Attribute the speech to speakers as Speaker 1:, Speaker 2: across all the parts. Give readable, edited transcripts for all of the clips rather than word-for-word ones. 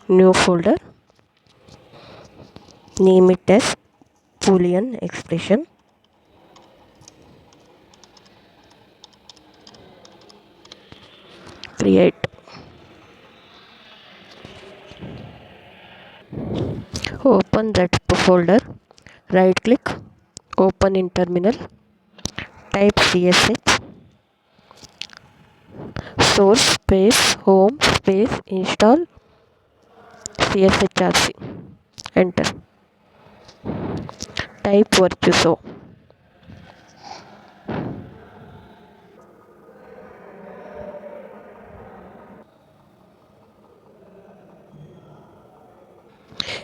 Speaker 1: new folder, name it as Boolean Expression. Create. Open that folder, right click, open in terminal, type CSH source space home space install CSHRC, enter, type virtuoso.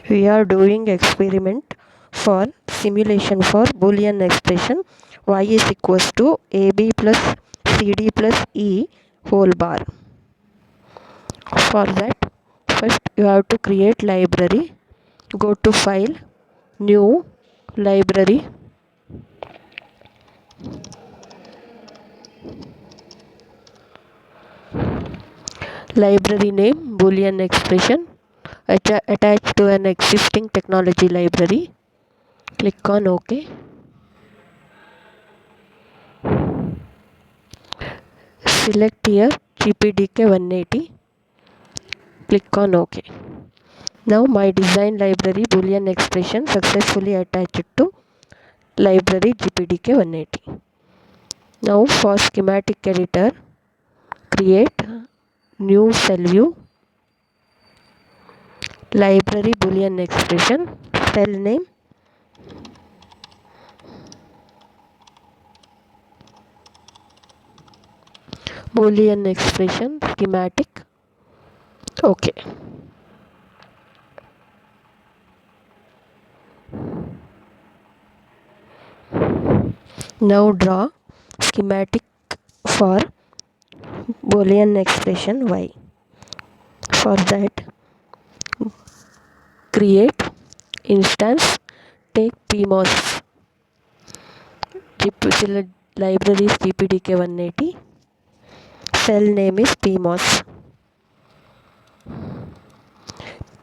Speaker 1: We are doing experiment for simulation for Boolean expression y is equals to AB plus CD plus E whole bar. For that, first you have to create library. Go to file, new, library. Library name Boolean expression attached to an existing technology library. Click on OK. Select here GPDK 180. Click on OK. Now my design library Boolean expression successfully attached to library GPDK 180. Now for schematic editor, create new cell view, library Boolean expression, cell name, Boolean expression, schematic, OK. Now draw schematic for Boolean expression y. For that, create instance, take CMOS library is GPDK 180, cell name is CMOS.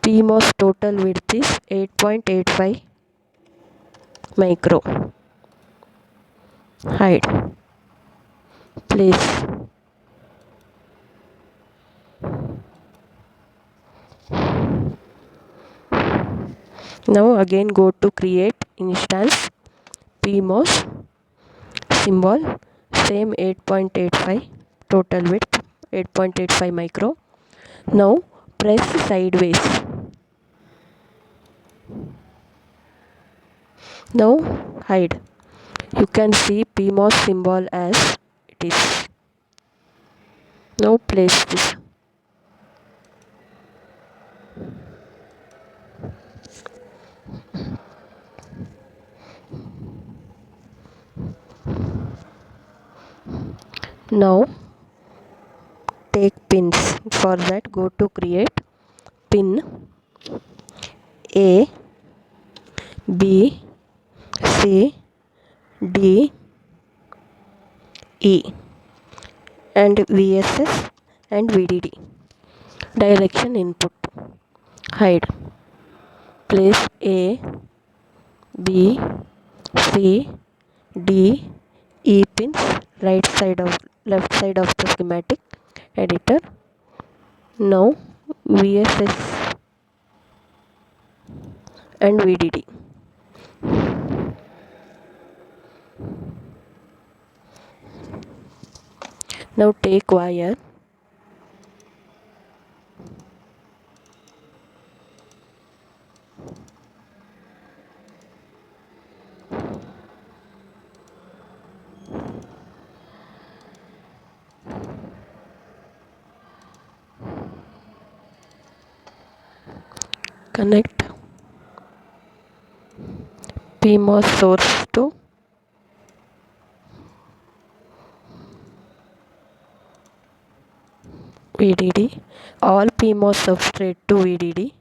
Speaker 1: CMOS total width is 8.85 micro. Hide. Place. Now again go to create instance, CMOS symbol, same 8.85 total width, 8.85 micro. Now press sideways. Now hide. You can see CMOS symbol as it is. Now place this. Now take pins. For that go to create pin A, B, C, D, E and VSS and VDD. Direction input. Hide. Place A, B, C, D, E pins left side of the schematic editor. Now VSS and VDD. Now take wire, connect CMOS source to VDD, all CMOS substrate to VDD,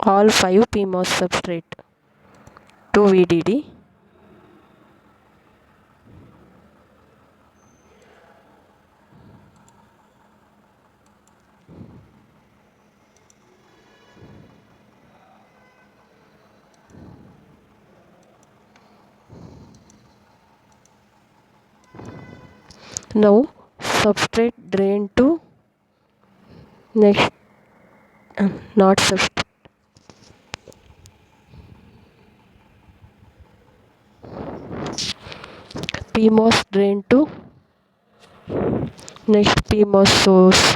Speaker 1: all 5 CMOS substrate to VDD, Now substrate drain to next not substrate PMOS drain to next PMOS source.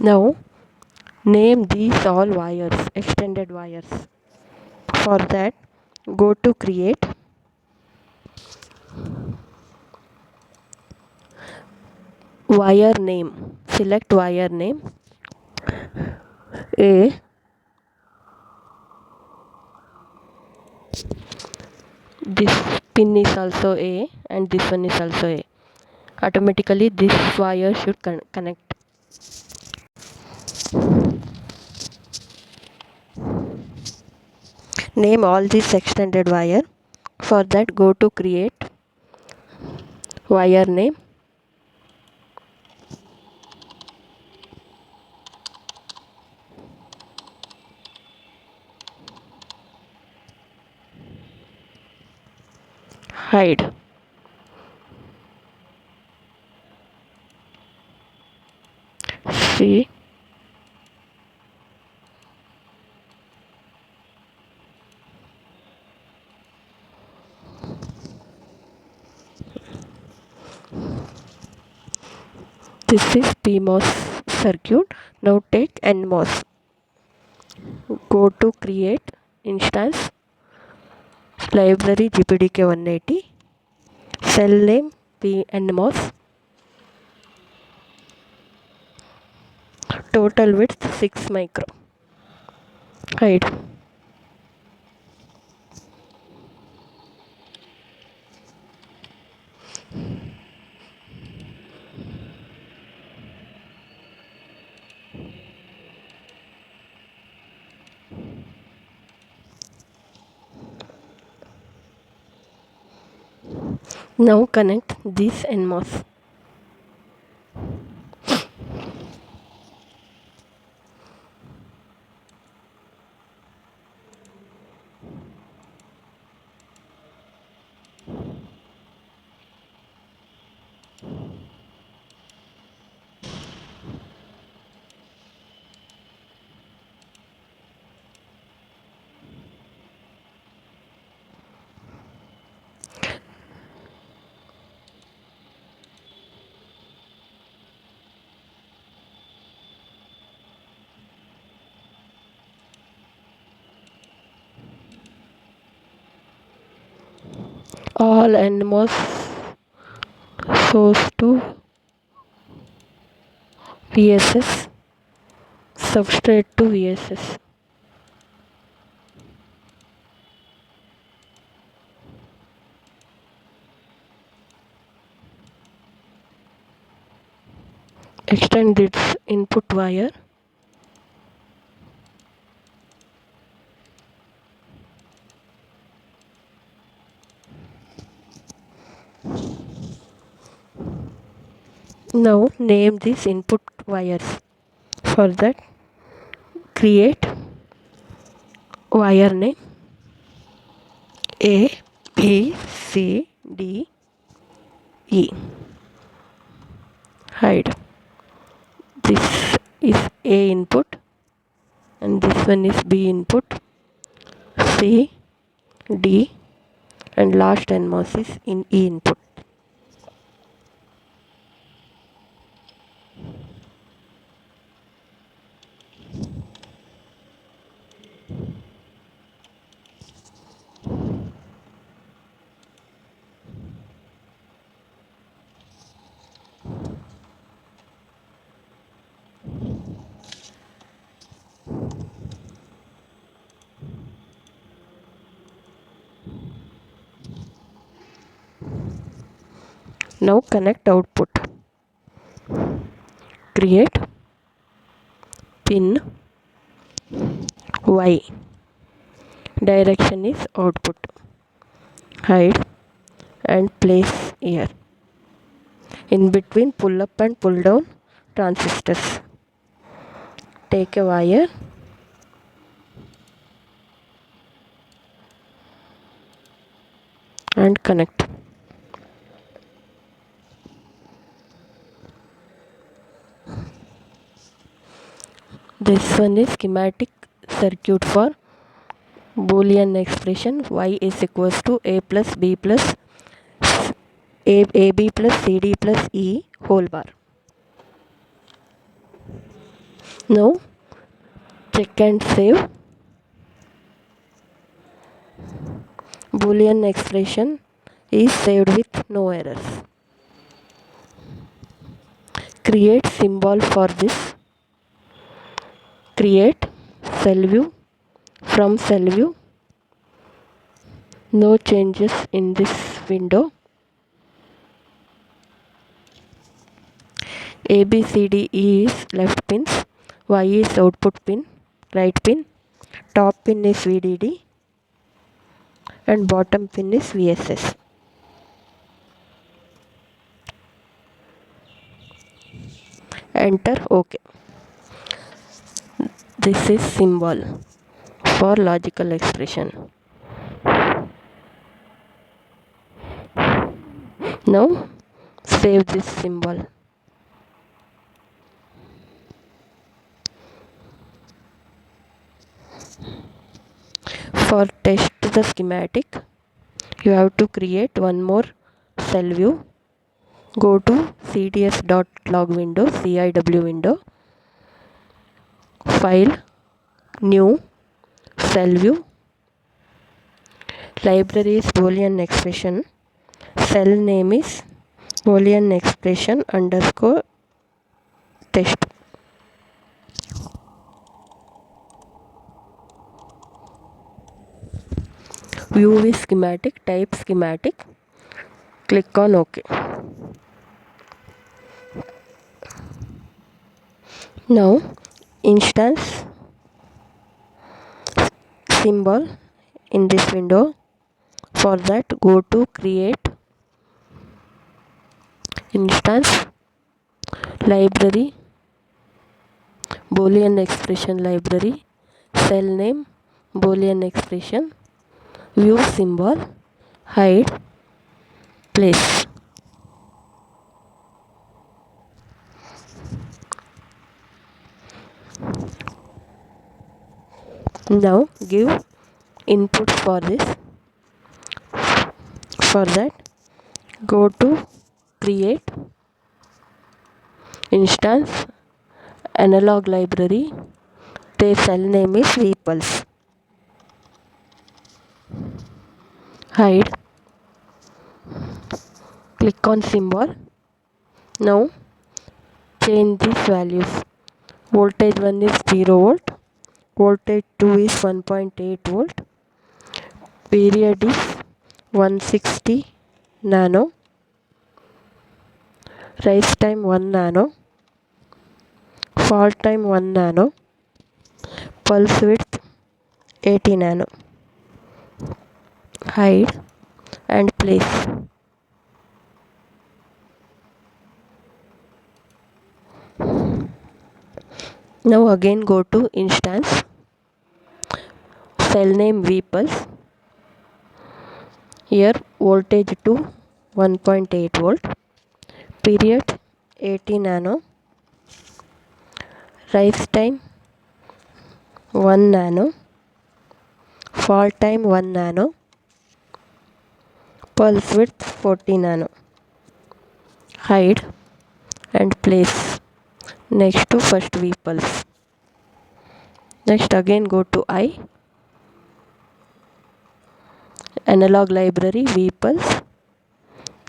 Speaker 1: Now name these all wires, extended wires. For that, go to create wire name. Select wire name A. This pin is also A and this one is also A. Automatically this wire should connect. Name all this extended wire. For that, go to create wire name. Hide. See. This is PMOS circuit. Now take NMOS. Go to create instance library GPDK 180. Cell name NMOS. Total width 6 micro. Hide. Now connect this NMOS. All NMOS source to VSS, substrate to VSS. Extend its input wire. Now name these input wires. For that, create wire name A, B, C, D, E. Hide. This is A input and this one is B input, C, D, and last NMOS is in E input. Now connect output. Create pin Y. Direction is output. Hide and place here. In between pull up and pull down transistors. Take a wire and connect. This one is schematic circuit for Boolean expression y is equals to a plus b plus ab plus cd plus e whole bar. Now check and save. Boolean expression is saved with no errors. Create symbol for this. Create cell view. From cell view, no changes in this window. ABCDE is left pins, Y is output pin, right pin, top pin is VDD and bottom pin is VSS. Enter OK. This is symbol for logical expression. Now save this symbol. For test the schematic, you have to create one more cell view. Go to cds.log window, CIW window, file, new, cell view, library is Boolean expression, cell name is Boolean expression underscore test. View is schematic, type schematic, click on OK. Now instance symbol in this window. For that, go to create instance, library, Boolean expression library, cell name, Boolean expression, view symbol, hide, place. Now give input for this. For that, go to create instance, analog library, the cell name is vpulse, hide, click on symbol. Now change these values. Voltage 1 is 0 volt, voltage 2 is 1.8 volt, period is 160 nano, rise time 1 nano, fall time 1 nano, pulse width 80 nano, hide and place. Now again go to instance, cell name vpulse, here voltage to 1.8 volt, period 80 nano, rise time 1 nano, fall time 1 nano, pulse width 40 nano, hide and place next to first vpulse. Next again go to I, analog library vpulse,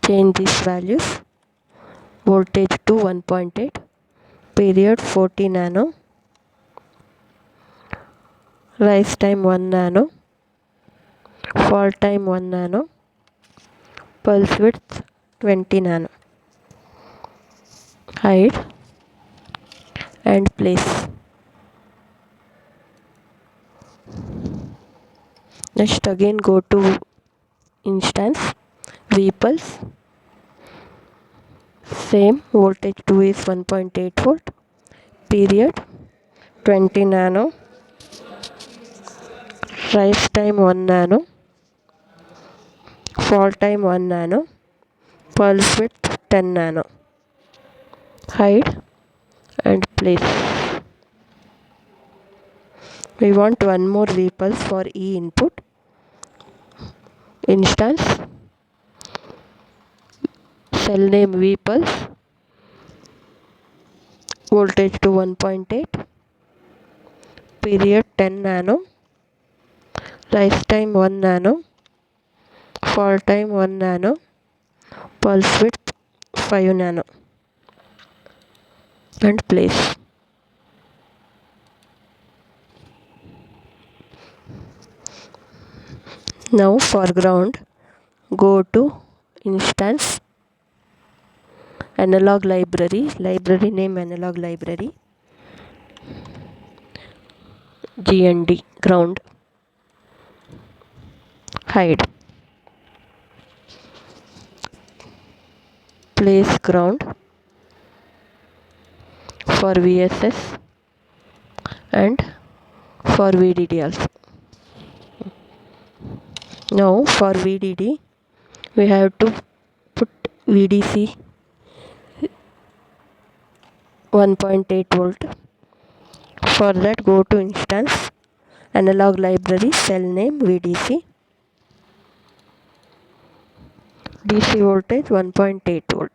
Speaker 1: change these values, voltage to 1.8, period 40 nano, rise time 1 nano, fall time 1 nano, pulse width 20 nano. Hide and place. Next again go to instance, V pulse, same voltage 2 is 1.8 volt, period 20 nano, rise time 1 nano, fall time 1 nano, pulse width 10 nano. Hide and place. We want one more V pulse for E input. Instance, cell name V pulse, voltage to 1.8, period 10 nano, rise time 1 nano, fall time 1 nano, pulse width 5 nano, and place. Now for ground, go to instance, analog library name analog library, GND, ground. Hide. Place ground for VSS and for VDD also. Now for VDD we have to put VDC 1.8 volt. For that go to instance, analog library, cell name VDC, DC voltage 1.8 volt.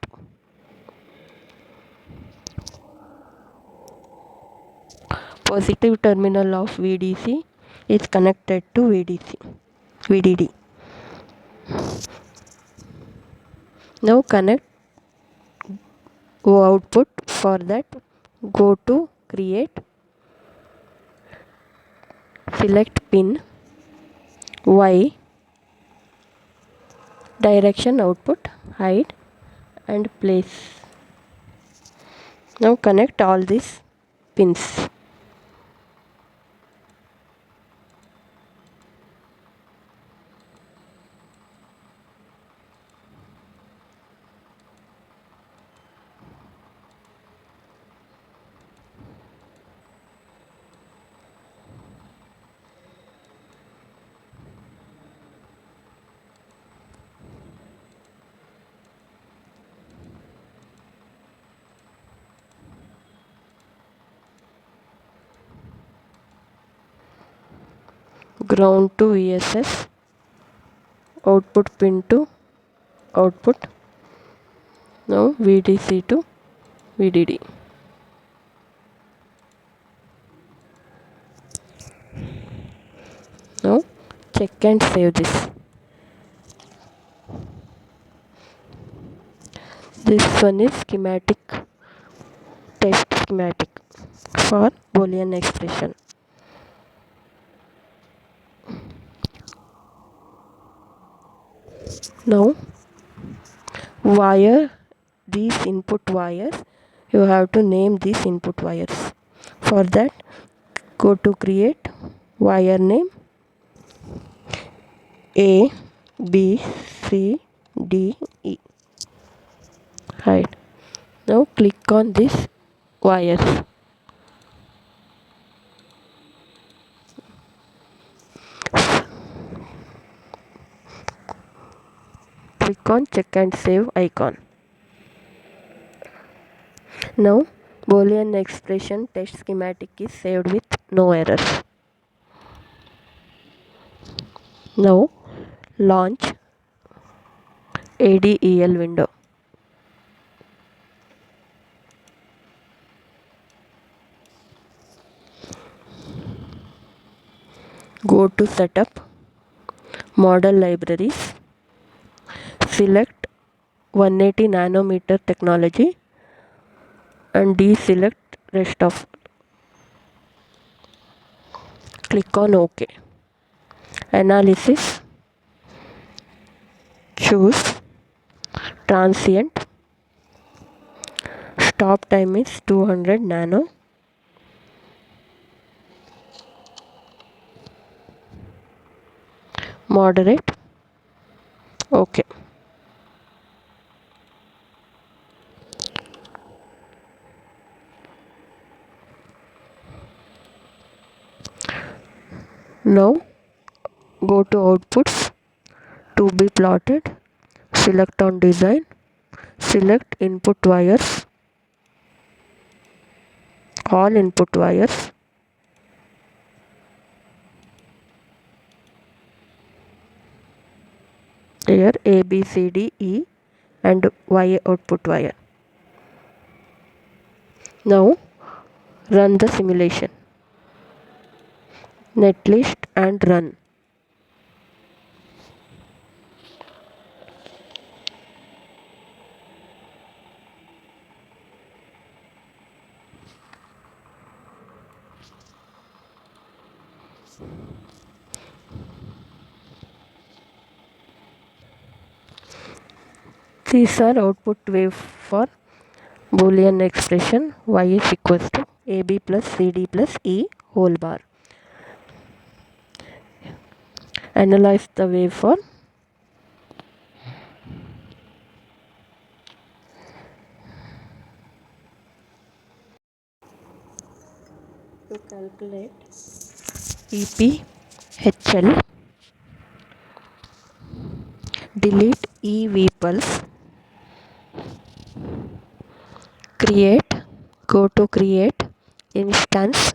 Speaker 1: Positive terminal of VDC is connected to VDD. Now connect output. For that go to create, select pin Y, direction output, hide and place. Now connect all these pins. Ground to VSS, output pin to output. Now VDC to VDD. Now check and save this. This one is schematic, test schematic for Boolean expression. Now wire, these input wires, you have to name these input wires. For that go to create, wire name A, B, C, D, E. Hide. Now click on this wires. Click on check and save icon. Now Boolean expression test schematic is saved with no errors. Now launch ADEL window. Go to setup, model libraries, select 180 nanometer technology and deselect rest of. Click on OK. Analysis, choose transient. Stop time is 200 nano. Moderate. Okay. Now go to outputs to be plotted. Select on design. Select input wires. All input wires. Here A, B, C, D, E and Y output wire. Now run the simulation. Netlist and run. These are output wave for Boolean expression y is equals to AB plus CD plus E whole bar. Analyze the waveform. To calculate EP, HL, delete EV pulse, create, go to create, instance,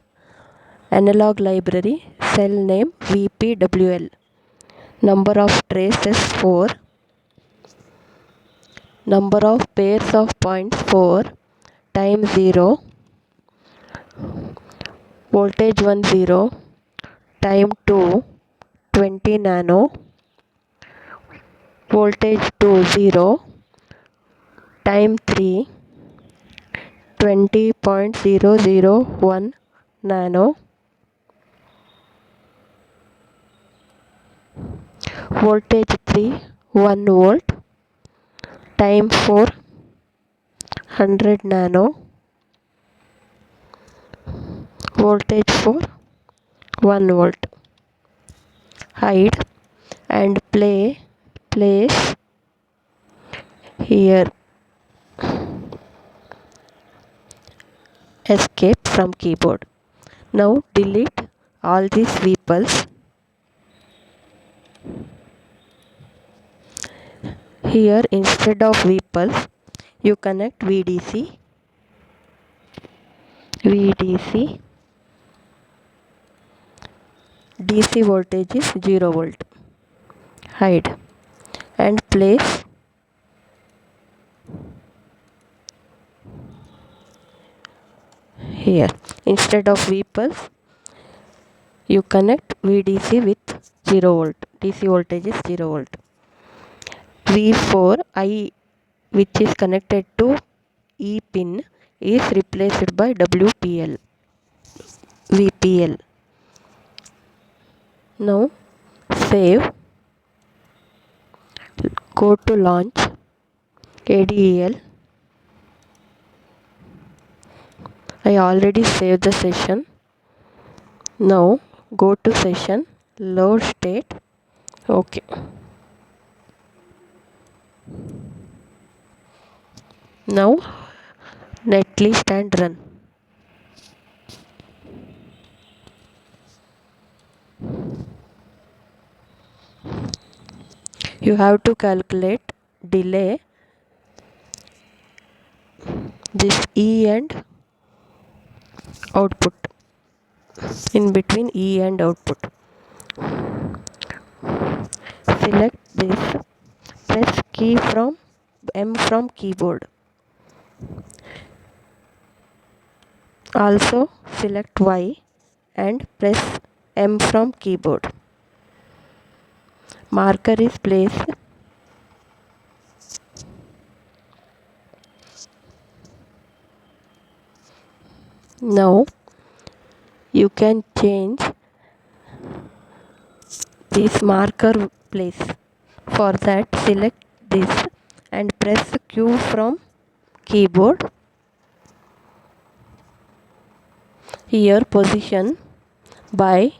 Speaker 1: analog library, cell name VPWL, number of traces 4, number of pairs of points 4, time 0, voltage 1 0, time 2, 20 nano, voltage 2 0, time 3, 20.001 nano, voltage 3 1 volt, time 4 100 nano, voltage 4 1 volt. Hide and place here escape from keyboard. Now delete all these vpulse. Here instead of vpulse you connect VDC. DC voltage is 0 volt. Hide and place here. Instead of vpulse you connect VDC with 0 volt. DC voltage is 0 volt. V4 I which is connected to E pin is replaced by WPL. VPL. Now save. Go to launch ADEL. I already saved the session. Now go to session, load state. Okay. Now netlist and run. You have to calculate delay this E and output, in between E and output. Select this, press key from M from keyboard. Also select Y and press M from keyboard. Marker is placed. Now you can change this marker place. For that select this and press Q from keyboard. Here position by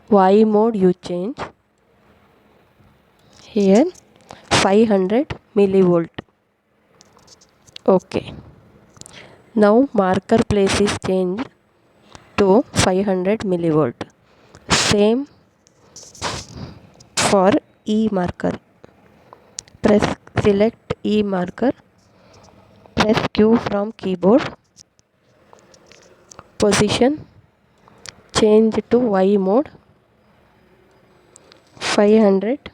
Speaker 1: Y mode you change. Here 500 millivolt. Okay. Now marker place is changed to 500 millivolt. Same for E marker. Select E marker. Press Q from keyboard. Position change to Y mode. 500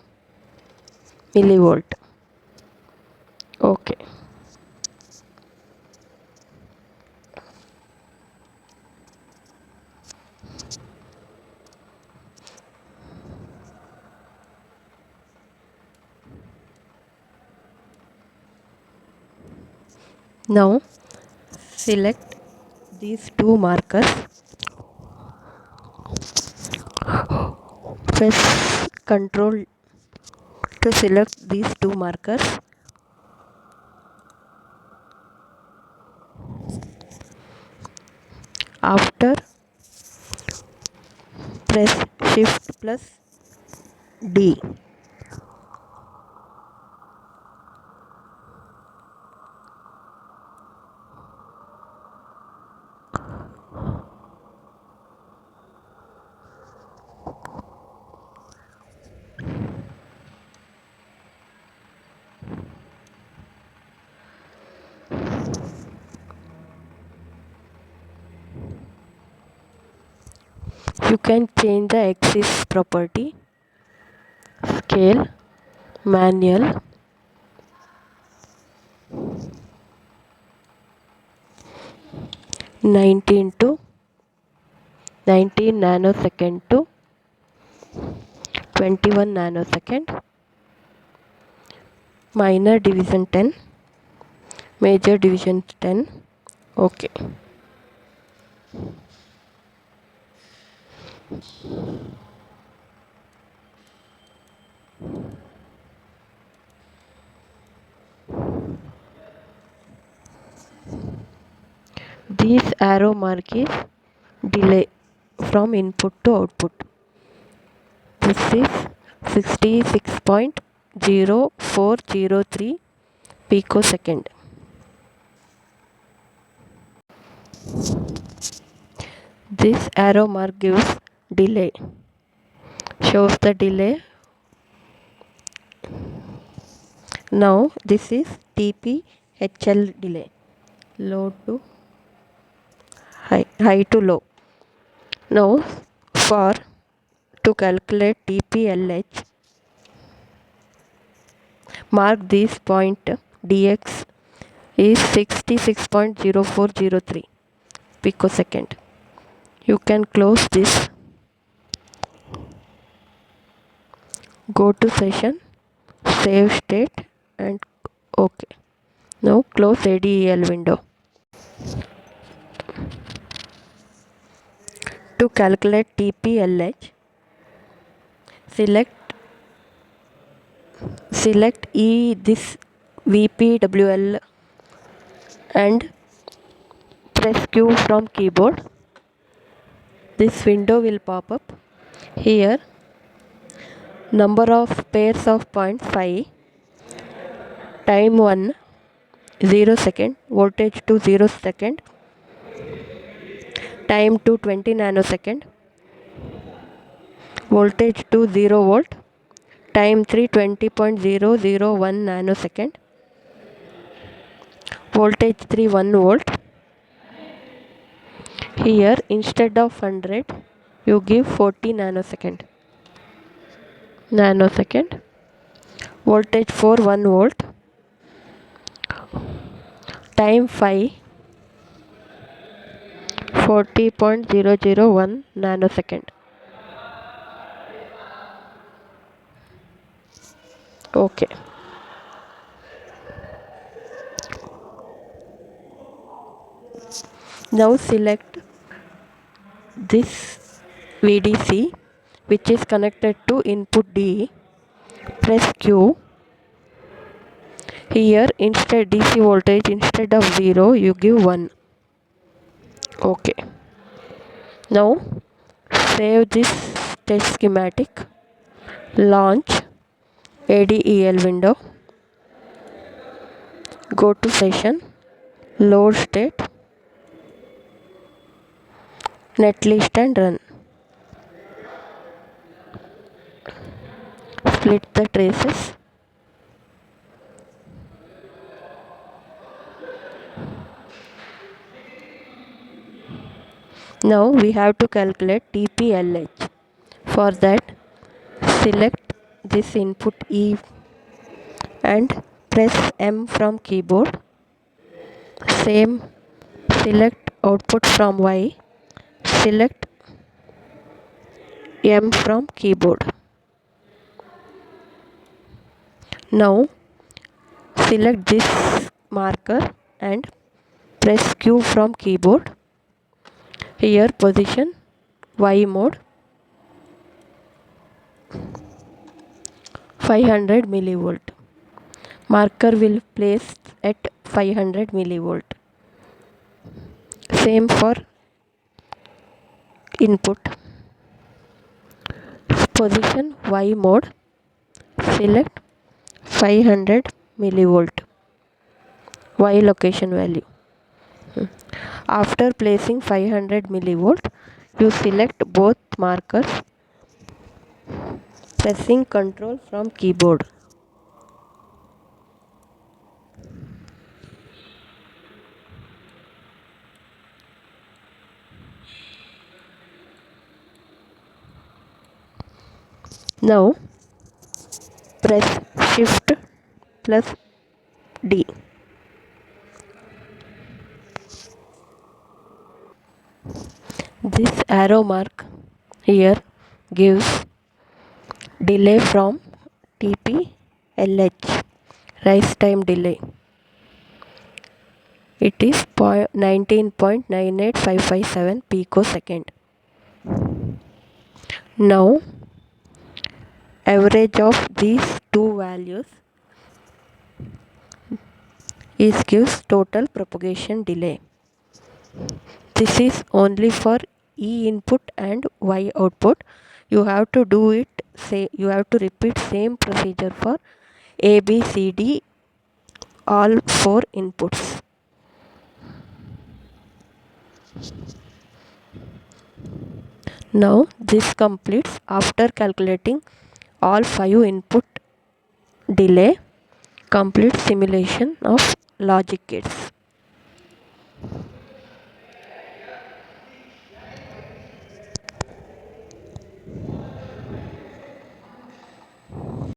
Speaker 1: millivolt. Okay. Now select these two markers. Press Ctrl to select these two markers. After press Shift plus D. You can change the axis property, scale, manual, 19 to 19 nanosecond to 21 nanosecond, minor division 10, major division 10. Okay. This arrow mark is delay from input to output. This is 66.0403 picosecond. This arrow mark gives delay, shows the delay. Now this is TPHL delay, low to high to low. Now to calculate TPLH, mark this point dx is 66.0403 picosecond. You can close this. Go to session, save state, and OK. Now close ADEL window. To calculate TPLH, select this VPWL and press Q from keyboard. This window will pop up. Here number of pairs of points 5, time 1, 0 second, voltage to 0 second, time to 20 nanosecond, voltage to 0 volt, time 3 20.001 nanosecond, voltage 3 1 volt. Here instead of 100 you give 40 nanosecond, voltage for 1 volt, time 5, 40.001 nanosecond. Okay. Now select this VDC which is connected to input D. Press Q. Here instead DC voltage instead of 0 you give 1. Okay. Now save this test schematic. Launch ADEL window. Go to session. Load state. Netlist and run. Split the traces. Now we have to calculate TPLH. For that, select this input E and press M from keyboard. Same, select output from Y. Select M from keyboard. Now select this marker and press Q from keyboard. Here position Y mode 500 millivolt. Marker will place at 500 millivolt. Same for input. Position Y mode. Select 500 millivolt. Y location value. After placing 500 millivolt, you select both markers, pressing Ctrl from keyboard. Now press Shift plus D. This arrow mark here gives delay from TPLH, rise time delay. It is 19.98557 picosecond. Now average of these two values is gives total propagation delay. This is only for E input and Y output. You have to do it, you have to repeat same procedure for A, B, C, D, all 4 inputs. Now this completes after calculating all 5 input delay. Complete simulation of logic gates.